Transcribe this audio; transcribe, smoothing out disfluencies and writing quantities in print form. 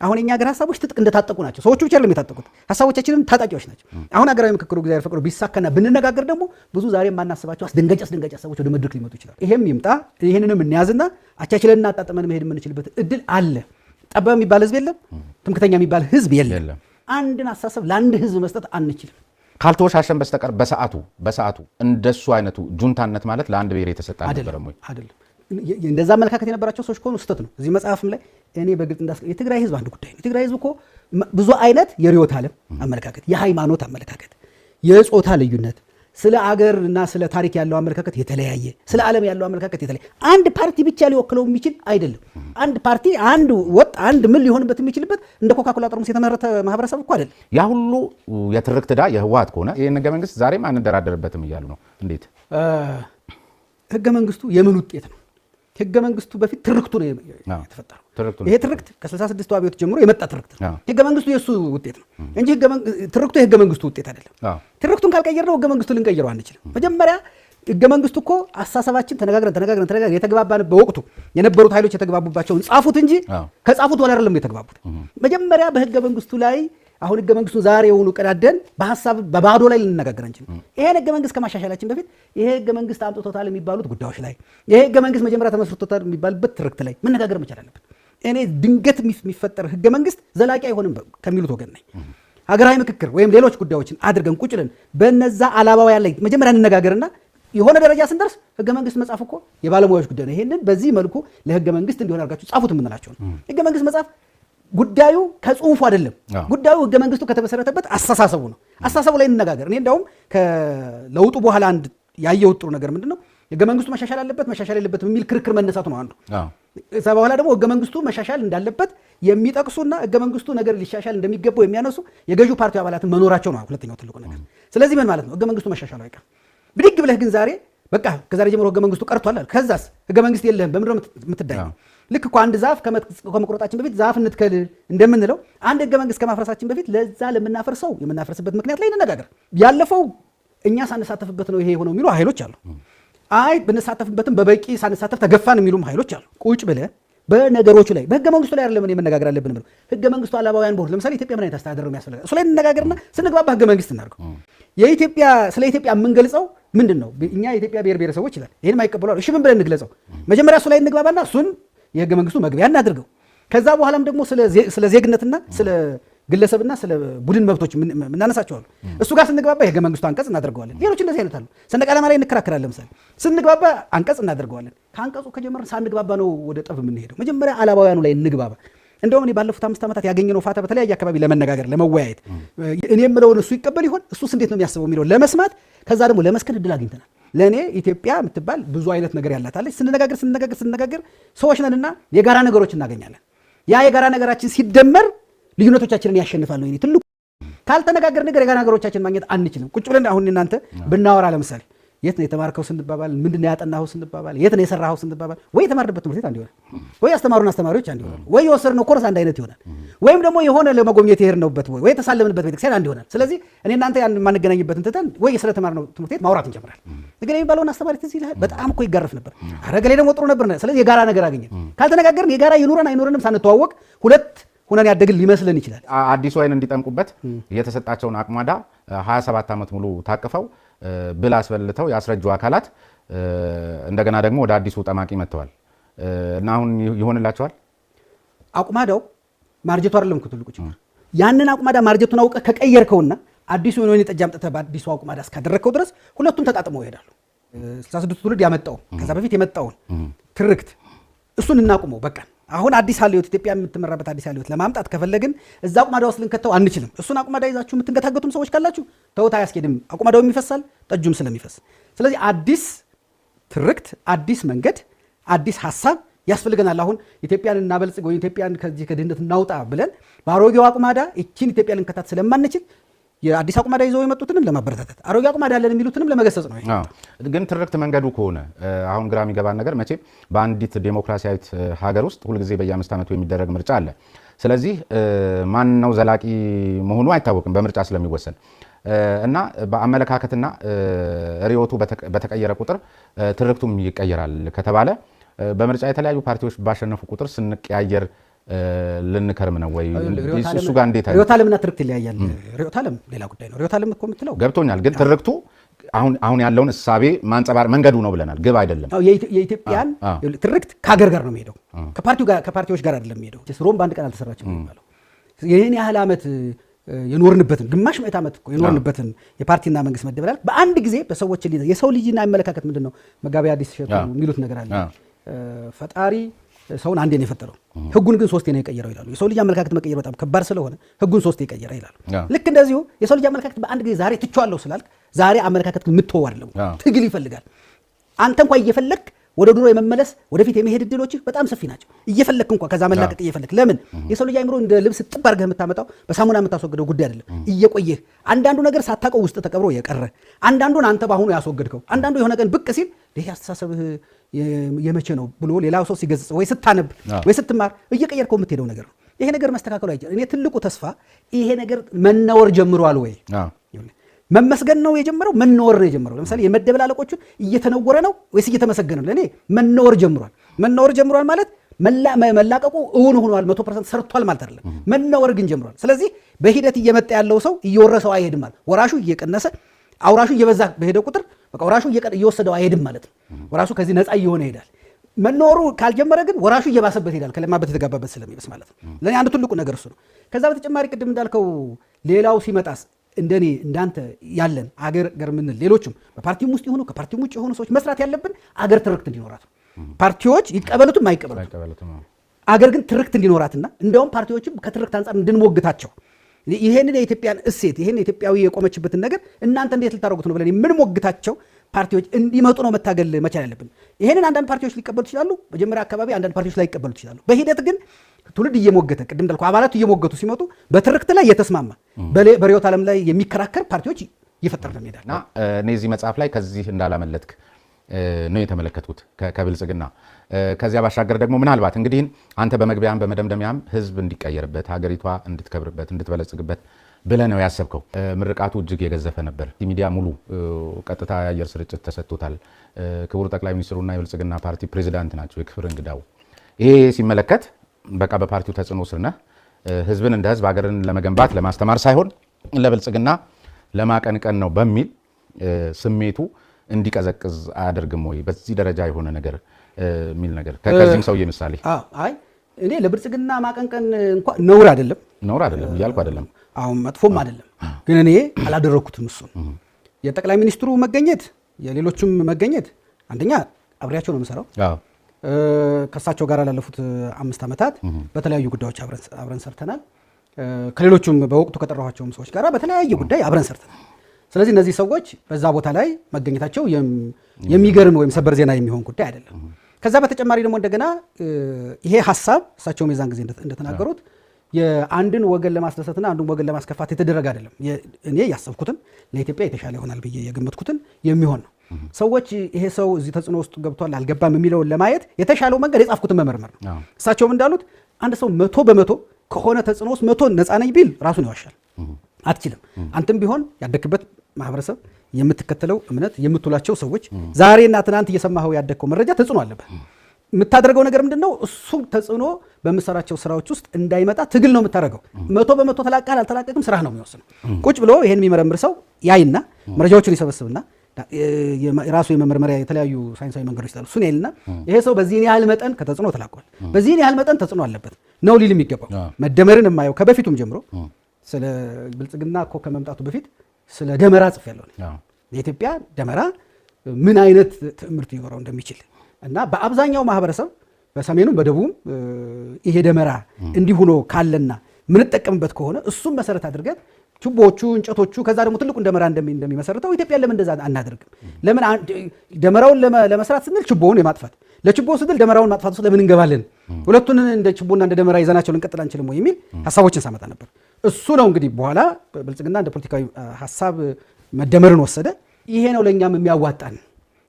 አሁን የኛ ሀገር ሐሳቦች ትጥቅ እንደታጠቁ ናቸው ሰዎቹ ብቻ አይደለም የታጠቁት ሐሳቦቻችንም ታጣቂዎች ናቸው አሁን ሀገራዊ ምክክሩ እግዚአብሔር ፈቅዶ ቢሳካና ብንነጋገር ደግሞ ብዙ ዛሬ ማናስባቸው አስደንጋጭ ሐሳቦች ወደ መድረክ ሊመጡ ይችላል ይሄም ይምጣ ይሄንንም እንያዝና አቻችለና አጣጥመን መሄድ የምንችልበት እድል አለ ጠባብ የሚባል ህዝብ የለም ትምክተኛ የሚባል ህዝብ የለም አንድን አሳሰብ ለአንድ ህዝብ መስጠት አንችልም ካልተወሻሸን በስተቀር በሰዓቱ እንደሱ አይነቱ ጁንታነት ማለት ለአንድ ብሔር የተሰጠ አልነበረም ወይ አይደለም እንደዛ አመለካከት የነበራቸው ሰዎች ከሆኑ ስተት ነው እዚህ መጽሐፍም ላይ እኔ በግልጽ የትግራይ ህዝብ አንድ ጉዳይ ነው የትግራይ ህዝብ እኮ ብዙ አይነት የርዕዮተ ዓለም አመለካከት የሃይማኖት አመለካከት የጾታ ልዩነት ስለ አገርና ስለ ታሪክ ያለው አመለካከት የተለያየ ስለ ዓለም ያለው አመለካከት የተለያየ አንድ ፓርቲ ብቻ ሊወክለው የሚችል አይደለም አንድ ፓርቲ አንድ ወጥ አንድ ምን ሊሆንበት የሚችልበት እንደ ኮካኮላ ጠርሙስ የተመረተ ማህበረሰብ እኮ አይደለም ያ ሁሉ የትርክት ዳ የህወሓት ከሆነ ይሄን ህገ መንግስት ዛሬም አንደራደርበትም እያሉ ነው እንዴት ህገ መንግስቱ የምን ውጤት ነው ህገ መንግስቱ በፊት ትርክቱ ነው የተፈጠረው ይሄ ትርክት ከ66 አብዮት ጀምሮ የመጣ ትርክት ነው ህገ መንግስቱ የሱ ውጤት ነው እንጂ ትርክቱ የህገ መንግስቱ ውጤት አይደለም ትርክቱን ካልቀየርነው ህገ መንግስቱ ልንቀይረው አንችልም መጀመሪያ ህገ መንግስቱ እኮ አሳሰባችን ተነጋግረን የተግባባን በወቅቱ የነበሩት ኃይሎች የተግባቡባቸውን ጻፉት እንጂ ከጻፉት ወላ አይደለም የተግባቡት መጀመሪያ በህገ መንግስቱ ላይ አሁን ህገ መንግስቱን ዛሬውኑ ቀዳደን በሐሳብ በባዶ ላይ ልንነጋገር እንችል ይሄን ህገ መንግስት ከማሻሻላችን በፊት ይሄ ህገ መንግስት አምጥቶታል የሚባሉት ጉዳዮች ላይ ይሄ ህገ መንግስት መጀመሪያ ተመስርቶታል የሚባልበት ትርክት ላይ መነጋገር መቻል አለብን እኔ ድንገት የሚፈጠር ህገ መንግስት ዘላቂ አይሆንም ከሚሉት ወገን ነኝ ሀገራዊ ምክክር ወይም ሌሎች ጉዳዮችን አድርገን ቁጭልን በነዛ አላባው ያለ መጀመሪያ እንነጋገርና የሆነ ደረጃ ስንደርስ ህገ መንግስት መጻፍ እኮ የባለሙያዎች ጉዳይ ነው ይሄንን በዚህ መልኩ ለህገ መንግስት እንዲሆን አድርጋችሁ ጻፉት የምንላቸው ነው ህገ መንግስት መጻፍ ጉዳዩ ከጽሁፉ አይደለም ጉዳዩ ህገ መንግስቱ ከተመሰረተበት አስተሳሰቡ ነው አስተሳሰቡ ላይ እንነጋገር እኔ እንደውም ከለውጡ በኋላ አንድ ያየው ጥሩ ነገር ምንድነው ህገ መንግስቱ መሻሻል አለበት መሻሻል የለበትም የሚል ክርክር መነሳቱ ነው አንዱ እዛ በኋላ ደግሞ ህገ መንግስቱ መሻሻል እንዳለበት የሚጠቅሱና ህገ መንግስቱ ነገር ሊሻሻል እንደሚገባው የሚያነሱ የገዢው ፓርቲ አባላት መኖራቸው ነው ሁለተኛው ትልቁ ነገር ስለዚህ ምን ማለት ነው ህገ መንግስቱ መሻሻሉ አይቀር ብድግ ብለህ ግን ዛሬ በቃ ከዛሬ ጀምሮ ህገ መንግስቱ ቀርቷል አይደል ከዛስ ህገ መንግስት የለህም በምንድነው የምትዳኘው ልክ እኮ አንድ ዛፍ ከመቆረጣችን በፊት ዛፍ እንትከል እንደምንለው አንድ ህገ መንግስት ከማፍረሳችን በፊት ለዛ ለምናፈርሰው የምናፈርስበት ምክንያት ላይ እንነጋገር ያለፈው እኛ ሳንሳተፍበት ነው ይሄ የሆነው የሚሉ ኃይሎች አሉ አይ ብንሳተፍበትም በበቂ ሳንሳተፍ ተገፋን የሚሉም ኃይሎች አሉ ቁጭ ብለህ በነገሮቹ ላይ በህገ መንግስቱ ላይ አይደለም መነጋገር አለብን ብለው ህገ መንግስቱ አላባውያን ቦርድ ለምሳሌ ኢትዮጵያ ምን አይነት አስተዳደር ነው የሚያስፈልጋል እሱ ላይ እንነጋገርና ስንግባባ ህገ መንግስት እናድርገው የኢትዮጵያ ስለ ኢትዮጵያ የምንገልጸው ምንድነው እኛ የኢትዮጵያ ብሔር ብሔረሰቦች ይላል ይሄን ማይቀበሉ እሺ ምን ብለን እንግለጸው መጀመሪያ እሱ ላይ እንግባባና እሱን የህገ መንግስቱ መግቢያ እናድርገው ከዛ በኋላም ደግሞ ስለ ዜግነትና ስለ ግለሰብና ስለ ቡድን መብቶች እናነሳቸዋለን እሱ ጋር ስንግባባ የህገ መንግስቱ አንቀጽ እናደርገዋለን ሌሎች እንደዚህ አይነት አሉ ሰንደቅ ዓላማ ላይ እንከራከራለን ለምሳሌ ስንግባባ አንቀጽ እናደርገዋለን ከአንቀጹ ከጀመርን ሳንግባባ ነው ወደ ጠብ የምንሄደው መጀመሪያ አላባውያኑ ላይ እንግባባ እንደውም እኔ ባለፉት 5 ዓመታት ያገኘነው ፋታ በተለያየ አካባቢ ለመነጋገር ለመወያየት እኔ የምለውን እሱ ይቀበል ይሆን እሱስ እንዴት ነው የሚያስበው የሚለው ለመስማት ከዛ ደግሞ ለመስከን እድል አግኝተናል ለኔ ኢትዮጵያ የምትባል ብዙ አይነት ነገር ያላታለች ስንነጋገር ሰዎች ነንና የጋራ ነገሮች እናገኛለን ያ የጋራ ነገራችን ሲደመር ልዩነቶቻችንን ያሸንፋል ነው ትልቁ ካልተነጋገር ነገር የጋራ ነገሮቻችንን ማግኘት አንችልም ቁጭ ብለን አሁን እናንተ ብናወራ ለምሳሌ የት ነው የተማርከው ስንባባል ምንድነው ያጠናኸው ስንባባል የት ነው የሰራኸው ስንባባል ወይ የተማርንበት ትምህርት ቤት አንድ ይሆናል ወይ ያስተማሩን አስተማሪዎች አንድ ይሆናል ወይ የወሰድነው ኮርስ አንድ አይነት ይሆናል ወይም ደግሞ የሆነ ለመጎብኘት የሄድነውበት ወይ የተሳለምንበት ቤተክርስቲያን አንድ ይሆናል ስለዚህ እኔ እናንተ ያን ማንገናኝበትን ትተን ወይ ስለተማርነው ትምህርት ቤት ማውራት እንጀምራለን ግን የሚባለውን አስተማሪ ትዝ ይልሃል በጣም እኮ ይጋረፍ ነበር አረገሌ ደግሞ ጥሩ ነበር ስለዚህ የጋራ ነገር አገኘን ካልተነጋገርን የጋራ ይኑረን አይኑረንም ሳንተዋወቅ ሁለት ሁነን ያደግል ሊመስልን ይችላል አዲስ ወይን እንዲጠምቁበት የተሰጣቸውን አቅማዳ 27 ዓመት ሙሉ ታቅፈው ብል አስበልተው ያስረጁ አካላት እንደገና ደግሞ ወደ አዲሱ ጠማቂ መጥተዋል እና አሁን ይሆንላቸዋል አቅማዳው ማርጀቱ አይደለም ትልቁ ችግር ያንን አቅማዳ ማርጀቱን አውቀ ከቀየርከውና አዲሱ ወይን ጠጅ አምጥተህ በአዲሱ አቅማዳ እስካደረከው ድረስ ሁለቱም ተጣጥመው ይሄዳሉ 66 ትውልድ ያመጣው ከዛ በፊት የመጣውን ትርክት እሱን እናቁመው በቃ አሁን አዲስ ሀልዮት ኢትዮጵያ የምትመራበት አዲስ ሀልዮት ለማምጣት ከፈለግን እዛ አቁማዳ ውስጥ ልንከተው አንችልም እሱን አቁማዳ ይዛችሁ የምትንገታገቱም ሰዎች ካላችሁ ተውት አያስኬድም አቁማዳው የሚፈሳል ጠጁም ስለሚፈስ ስለዚህ አዲስ ትርክት አዲስ መንገድ አዲስ ሐሳብ ያስፈልገናል አሁን ኢትዮጵያን እናበልጽግ ወይ ኢትዮጵያን ከዚህ ከድህነት እናውጣ ብለን ባሮጌው አቁማዳ እቺን ኢትዮጵያ ልንከታት ስለማንችል የአዲስ አቁማዳ ይዘው የመጡትንም ለማበረታታት አሮጌ አቁማዳ ያለን የሚሉትንም ለመገሰጽ ነው ግን ትርክት መንገዱ ከሆነ አሁን ግራ የሚገባን ነገር መቼም በአንዲት ዴሞክራሲያዊት ሀገር ውስጥ ሁሉ ጊዜ በየ5 ዓመቱ የሚደረግ ምርጫ አለ ስለዚህ ማን ነው ዘላቂ መሆኑ አይታወቅም በምርጫ ስለሚወሰን እና በአመለካከትና ሪዮቱ በተቀየረ ቁጥር ትርክቱም ይቀየራል ከተባለ በምርጫ የተለያዩ ፓርቲዎች ባሸነፉ ቁጥር ስንቀያየር ልንከርም ነው ወይ? እሱ ጋር እንዴት አይደል? ርዕዮተ ዓለምና ትርክት ይለያያል። ርዕዮተ ዓለም ሌላ ጉዳይ ነው። ርዕዮተ ዓለም እኮ የምትለው ገብቶኛል፣ ግን ትርክቱ አሁን ያለውን እሳቤ ማንጸባረቅ መንገዱ ነው ብለናል። ግብ አይደለም። የኢትዮጵያን ትርክት ከሀገር ጋር ነው የሚሄደው፣ ከፓርቲዎች ጋር አይደለም የሚሄደው። ሮም በአንድ ቀን አልተሰራችም የሚባለው ይህን ያህል ዓመት የኖርንበትን ግማሽ ምዕተ ዓመት እኮ የኖርንበትን የፓርቲና መንግስት መደበላለቅ በአንድ ጊዜ በሰዎች የሰው ልጅና አመለካከት ምንድን ነው? መጋቢ አዲስ እሸቱ የሚሉት ነገር አለ። ፈጣሪ ሰውን አንዴ ነው የፈጠረው፣ ህጉን ግን ሶስቴ ነው የቀየረው ይላሉ። የሰው ልጅ አመለካከት መቀየር በጣም ከባድ ስለሆነ ህጉን ሶስቴ የቀየረ ይላሉ። ልክ እንደዚሁ የሰው ልጅ አመለካከት በአንድ ጊዜ ዛሬ ትቼዋለሁ ስላልክ ዛሬ አመለካከት የምትወው አይደለም፣ ትግል ይፈልጋል። አንተ እንኳን እየፈለክ ወደ ድሮ የመመለስ ወደፊት የመሄድ እድሎች በጣም ሰፊ ናቸው። እየፈለክ እንኳን ከዛ መላቀቅ እየፈለክ ለምን የሰው ልጅ አይምሮ እንደ ልብስ ጥብ አድርገህ የምታመጣው በሳሙና የምታስወግደው ጉዳይ አይደለም። እየቆየህ አንዳንዱ ነገር ሳታውቀው ውስጥ ተቀብሮ የቀረ አንዳንዱን አንተ በአሁኑ ያስወገድከው አንዳንዱ የሆነ ቀን ብቅ ሲል ይሄ አስተሳሰብህ የመቼ ነው ብሎ ሌላው ሰው ሲገጽ ወይ ስታነብ ወይ ስትማር እየቀየርከው የምትሄደው ነገር ነው። ይሄ ነገር መስተካከሉ አይቻልም። እኔ ትልቁ ተስፋ ይሄ ነገር መናወር ጀምሯል ወይ መመስገን ነው የጀመረው? መነወር ነው የጀመረው? ለምሳሌ የመደበላለቆቹን እየተነወረ ነው ወይስ እየተመሰገነ ነው? ለእኔ መነወር ጀምሯል። መነወር ጀምሯል ማለት መላቀቁ እውን ሆኗል 100% ሰርቷል ማለት አይደለም። መነወር ግን ጀምሯል። ስለዚህ በሂደት እየመጣ ያለው ሰው እየወረሰው አይሄድም ማለት ወራሹ እየቀነሰ አውራሹ እየበዛ በሄደ ቁጥር በቃ ወራሹ እየወሰደው አይሄድም ማለት ነው። ወራሹ ከዚህ ነፃ እየሆነ ይሄዳል። መነወሩ ካልጀመረ ግን ወራሹ እየባሰበት ይሄዳል፣ ከለማበት የተጋባበት ስለሚበስ ማለት ነው። ለእኔ አንዱ ትልቁ ነገር እሱ ነው። ከዛ በተጨማሪ ቅድም እንዳልከው ሌላው ሲመጣስ እንደኔ እንዳንተ ያለን አገር ምንል ሌሎችም በፓርቲውም ውስጥ የሆኑ ከፓርቲውም ውጭ የሆኑ ሰዎች መስራት ያለብን አገር ትርክት እንዲኖራት፣ ፓርቲዎች ይቀበሉትም አይቀበሉትም አገር ግን ትርክት እንዲኖራትና እንደውም ፓርቲዎችም ከትርክት አንጻር እንድንሞግታቸው ይሄንን የኢትዮጵያን እሴት ይሄን ኢትዮጵያዊ የቆመችበትን ነገር እናንተ እንዴት ልታደርጉት ነው ብለን የምንሞግታቸው ፓርቲዎች እንዲመጡ ነው መታገል መቻል ያለብን። ይሄንን አንዳንድ ፓርቲዎች ሊቀበሉ ይችላሉ፣ መጀመሪያ አካባቢ አንዳንድ ፓርቲዎች ላይ ይቀበሉ ይችላሉ። በሂደት ግን ትውልድ እየሞገተ ቅድም እንዳልኩ አባላቱ እየሞገቱ ሲመጡ በትርክት ላይ የተስማማ በርዕዮተ ዓለም ላይ የሚከራከር ፓርቲዎች እየፈጠርን እንሄዳለን። እና እኔ እዚህ መጽሐፍ ላይ ከዚህ እንዳላመለጥክ ነው የተመለከትኩት ከብልጽግና። ከዚያ ባሻገር ደግሞ ምናልባት እንግዲህ አንተ በመግቢያም በመደምደሚያም ህዝብ እንዲቀየርበት ሀገሪቷ እንድትከብርበት እንድትበለጽግበት ብለህ ነው ያሰብከው። ምርቃቱ እጅግ የገዘፈ ነበር። ሚዲያ ሙሉ ቀጥታ የአየር ስርጭት ተሰጥቶታል። ክቡር ጠቅላይ ሚኒስትሩና የብልጽግና ፓርቲ ፕሬዚዳንት ናቸው የክብር እንግዳው። ይሄ ሲመለከት በቃ በፓርቲው ተጽዕኖ ስር ነህ። ህዝብን እንደ ህዝብ ሀገርን ለመገንባት ለማስተማር ሳይሆን ለብልጽግና ለማቀንቀን ነው በሚል ስሜቱ እንዲቀዘቅዝ አያደርግም ወይ? በዚህ ደረጃ የሆነ ነገር የሚል ነገር ከዚህም ሰውዬ ምሳሌ አይ እኔ ለብልጽግና ማቀንቀን እንኳን ነውር አይደለም እያልኩ አይደለም፣ አሁን መጥፎም አይደለም። ግን እኔ አላደረኩትም። እሱን የጠቅላይ ሚኒስትሩ መገኘት የሌሎችም መገኘት አንደኛ አብሬያቸው ነው የምሰራው። ከእሳቸው ጋር ላለፉት 5 ዓመታት በተለያዩ ጉዳዮች አብረን ሰርተናል። ከሌሎቹም በወቅቱ ከጠራኋቸውም ሰዎች ጋር በተለያየ ጉዳይ አብረን ሰርተናል። ስለዚህ እነዚህ ሰዎች በዛ ቦታ ላይ መገኘታቸው የሚገርም ወይም ሰበር ዜና የሚሆን ጉዳይ አይደለም። ከዛ በተጨማሪ ደግሞ እንደገና ይሄ ሀሳብ እሳቸውም የዛን ጊዜ እንደተናገሩት የአንድን ወገን ለማስደሰትና አንዱን ወገን ለማስከፋት የተደረገ አይደለም። እኔ ያሰብኩትን ለኢትዮጵያ የተሻለ ይሆናል ብዬ የገመትኩትን የሚሆን ነው። ሰዎች ይሄ ሰው እዚህ ተጽዕኖ ውስጥ ገብቷል አልገባም የሚለውን ለማየት የተሻለው መንገድ የጻፍኩትን መመርመር ነው። እሳቸውም እንዳሉት አንድ ሰው 100% ከሆነ ተጽዕኖ ውስጥ 100 ነፃ ነኝ ቢል ራሱን ይዋሻል። አትችልም። አንተም ቢሆን ያደክበት ማህበረሰብ፣ የምትከተለው እምነት፣ የምትውላቸው ሰዎች፣ ዛሬና ትናንት እየሰማኸው ያደግከው መረጃ ተጽዕኖ አለበት። የምታደርገው ነገር ምንድነው? እሱ ተጽዕኖ በምሰራቸው ስራዎች ውስጥ እንዳይመጣ ትግል ነው የምታደርገው። 100% ተላቀሃል አልተላቀቅም ስራህ ነው የሚወስነው። ቁጭ ብሎ ይሄን የሚመረምር ሰው ያይና መረጃዎችን ይሰበስብና ራሱ የመመርመሪያ የተለያዩ ሳይንሳዊ መንገዶች ይላሉ። እሱን ያይልና ይሄ ሰው በዚህን ያህል መጠን ከተጽዕኖ ተላቋል፣ በዚህን ያህል መጠን ተጽዕኖ አለበት ነው ሊል የሚገባው። መደመርን የማየው ከበፊቱም ጀምሮ ስለ ብልጽግና እኮ ከመምጣቱ በፊት ስለ ደመራ ጽፌያለሁ። የኢትዮጵያ ደመራ ምን አይነት ትምህርት ሊኖረው እንደሚችል እና በአብዛኛው ማህበረሰብ በሰሜኑም በደቡብም ይሄ ደመራ እንዲህ ሆኖ ካለና ምንጠቀምበት ከሆነ እሱም መሰረት አድርገን ችቦቹ፣ እንጨቶቹ ከዛ ደግሞ ትልቁን ደመራ እንደሚመሰረተው ኢትዮጵያ ለምን እንደዛ አናደርግም? ለምን ደመራውን ለመስራት ስንል ችቦውን የማጥፋት ለችቦ ስንል ደመራውን ማጥፋት ውስጥ ለምን እንገባለን? ሁለቱን እንደ ችቦና እንደ ደመራ ይዘናቸው ልንቀጥል አንችልም ወይ የሚል ሀሳቦችን ሳመጣ ነበር። እሱ ነው እንግዲህ በኋላ ብልጽግና እንደ ፖለቲካዊ ሀሳብ መደመርን ወሰደ። ይሄ ነው ለእኛም የሚያዋጣን